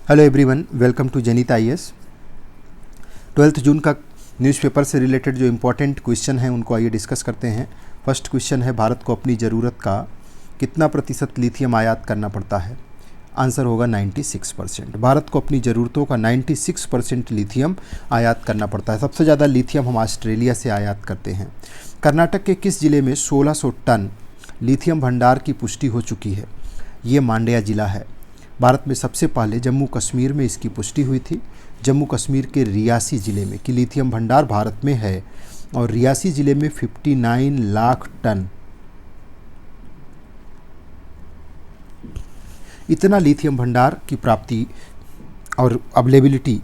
Hello everyone, welcome to जनित IAS. 12 जून का newspaper से रिलेटेड जो इम्पोर्टेंट क्वेश्चन हैं उनको आइए डिस्कस करते हैं। फर्स्ट क्वेश्चन है, भारत को अपनी ज़रूरत का कितना प्रतिशत लिथियम आयात करना पड़ता है? आंसर होगा 96%। भारत को अपनी ज़रूरतों का 96% लिथियम आयात करना पड़ता है। सबसे ज़्यादा लिथियम हम ऑस्ट्रेलिया से आयात करते हैं। कर्नाटक के किस जिले में 1600 टन लिथियम भंडार की पुष्टि हो चुकी है? ये मांड्या जिला है। भारत में सबसे पहले जम्मू कश्मीर में इसकी पुष्टि हुई थी, जम्मू कश्मीर के रियासी ज़िले में, कि लिथियम भंडार भारत में है और रियासी ज़िले में 59 लाख टन इतना लिथियम भंडार की प्राप्ति और अवेलेबिलिटी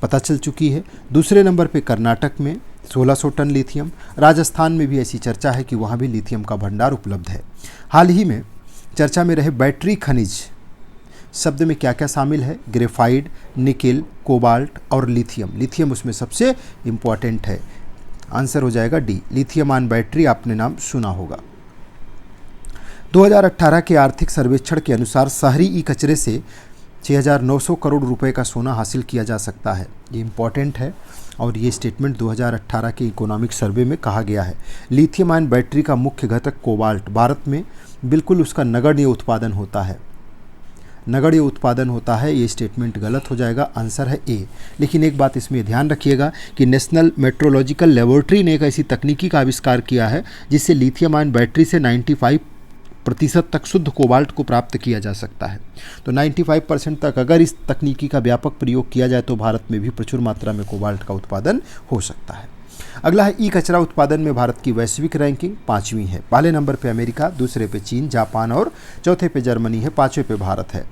पता चल चुकी है। दूसरे नंबर पे कर्नाटक में 1600 टन लिथियम। राजस्थान में भी ऐसी चर्चा है कि वहाँ भी लिथियम का भंडार उपलब्ध है। हाल ही में चर्चा में रहे बैटरी खनिज शब्द में क्या क्या शामिल है? ग्रेफाइट, निकेल, कोबाल्ट और लिथियम। लिथियम उसमें सबसे इम्पॉर्टेंट है। आंसर हो जाएगा डी, लिथियम आयन बैटरी आपने नाम सुना होगा। 2018 के आर्थिक सर्वेक्षण के अनुसार शहरी ई कचरे से 6,900 करोड़ रुपए का सोना हासिल किया जा सकता है। ये इम्पॉर्टेंट है और ये स्टेटमेंट 2018 के इकोनॉमिक सर्वे में कहा गया है। लिथियम आयन बैटरी का मुख्य घटक कोबाल्ट, भारत में बिल्कुल उसका नगण्य उत्पादन होता है। नगण्य उत्पादन होता है, ये स्टेटमेंट गलत हो जाएगा। आंसर है ए। लेकिन एक बात इसमें ध्यान रखिएगा कि नेशनल मेट्रोलॉजिकल लेबोरेटरी ने एक ऐसी तकनीकी का आविष्कार किया है जिससे लिथियम आयन बैटरी से 95% तक शुद्ध कोबाल्ट को प्राप्त किया जा सकता है। तो 95% तक अगर इस तकनीकी का व्यापक प्रयोग किया जाए तो भारत में भी प्रचुर मात्रा में कोबाल्ट का उत्पादन हो सकता है। अगला है, ई कचरा उत्पादन में भारत की वैश्विक रैंकिंग 5वीं है। पहले नंबर पे अमेरिका, दूसरे पे चीन, जापान और चौथे पे जर्मनी है, 5वें पे भारत है।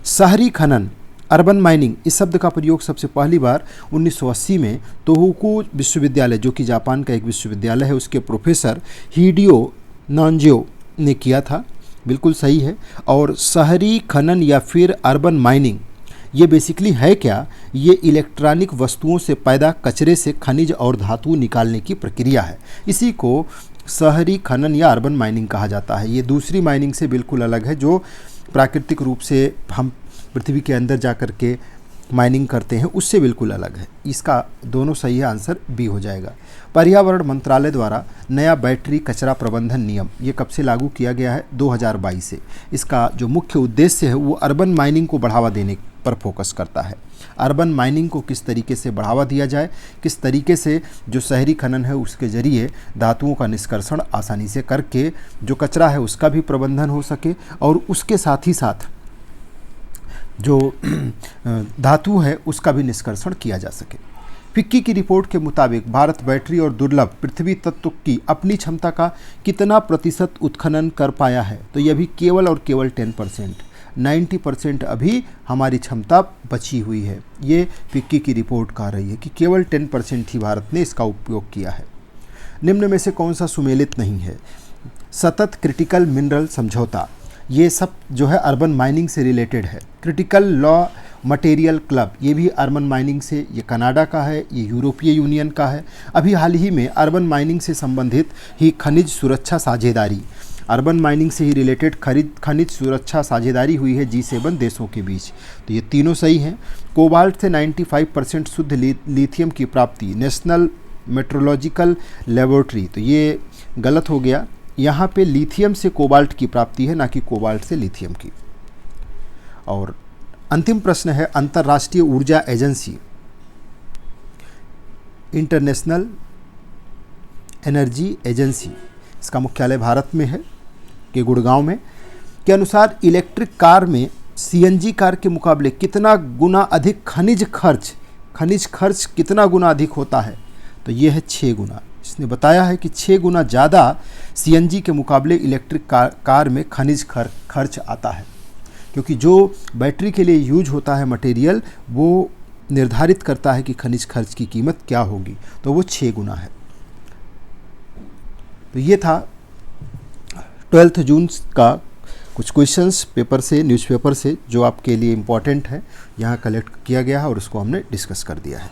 शहरी खनन, अर्बन माइनिंग, इस शब्द का प्रयोग सबसे पहली बार 1980 में तोहोकू विश्वविद्यालय, जो कि जापान का एक विश्वविद्यालय है, उसके प्रोफेसर हिडियो नांजियो ने किया था। बिल्कुल सही है। और शहरी खनन या फिर अर्बन माइनिंग, ये बेसिकली है क्या? ये इलेक्ट्रॉनिक वस्तुओं से पैदा कचरे से खनिज और धातु निकालने की प्रक्रिया है। इसी को शहरी खनन या अर्बन माइनिंग कहा जाता है। ये दूसरी माइनिंग से बिल्कुल अलग है जो प्राकृतिक रूप से हम पृथ्वी के अंदर जा कर के माइनिंग करते हैं, उससे बिल्कुल अलग है। इसका दोनों सही है, आंसर बी हो जाएगा। पर्यावरण मंत्रालय द्वारा नया बैटरी कचरा प्रबंधन नियम, ये कब से लागू किया गया है? 2022 से। इसका जो मुख्य उद्देश्य है वो अर्बन माइनिंग को बढ़ावा देने पर फोकस करता है। अर्बन माइनिंग को किस तरीके से बढ़ावा दिया जाए, किस तरीके से जो शहरी खनन है उसके ज़रिए धातुओं का निष्कर्षण आसानी से करके जो कचरा है उसका भी प्रबंधन हो सके और उसके साथ ही साथ जो धातु है उसका भी निष्कर्षण किया जा सके। फिक्की की रिपोर्ट के मुताबिक भारत बैटरी और दुर्लभ पृथ्वी तत्व की अपनी क्षमता का कितना प्रतिशत उत्खनन कर पाया है? तो यह भी केवल और केवल 10%। 90% अभी हमारी क्षमता बची हुई है। ये फिक्की की रिपोर्ट कह रही है कि केवल 10% ही भारत ने इसका उपयोग किया है। निम्न में से कौन सा सुमेलित नहीं है? सतत क्रिटिकल मिनरल समझौता, ये सब जो है अर्बन माइनिंग से रिलेटेड है। क्रिटिकल लॉ मटेरियल क्लब, ये भी अर्बन माइनिंग से, ये कनाडा का है, ये यूरोपीय यूनियन का है। अभी हाल ही में अर्बन माइनिंग से संबंधित ही खनिज सुरक्षा साझेदारी, अर्बन माइनिंग से ही रिलेटेड खनिज सुरक्षा साझेदारी हुई है G7 देशों के बीच। तो ये तीनों सही हैं। कोबाल्ट से 95% शुद्ध लिथियम की प्राप्ति, नेशनल मेट्रोलॉजिकल लेबोरेटरी, तो ये गलत हो गया। यहाँ पे लिथियम से कोबाल्ट की प्राप्ति है, ना कि कोबाल्ट से लिथियम की। और अंतिम प्रश्न है, अंतर्राष्ट्रीय ऊर्जा एजेंसी, इंटरनेशनल एनर्जी एजेंसी, इसका मुख्यालय भारत में है के गुड़गांव में, के अनुसार इलेक्ट्रिक कार में CNG कार के मुकाबले कितना गुना अधिक खनिज खर्च कितना गुना अधिक होता है? तो ये है 6 गुना। इसने बताया है कि 6 गुना ज़्यादा CNG के मुकाबले इलेक्ट्रिक कार में खनिज खर्च आता है, क्योंकि जो बैटरी के लिए यूज होता है मटेरियल वो निर्धारित करता है कि खनिज खर्च की कीमत क्या होगी, तो वो 6 गुना है। तो ये था 12 जून का कुछ क्वेश्चंस पेपर से, न्यूज़पेपर से, जो आपके लिए इम्पॉर्टेंट है, यहाँ कलेक्ट किया गया है और उसको हमने डिस्कस कर दिया है।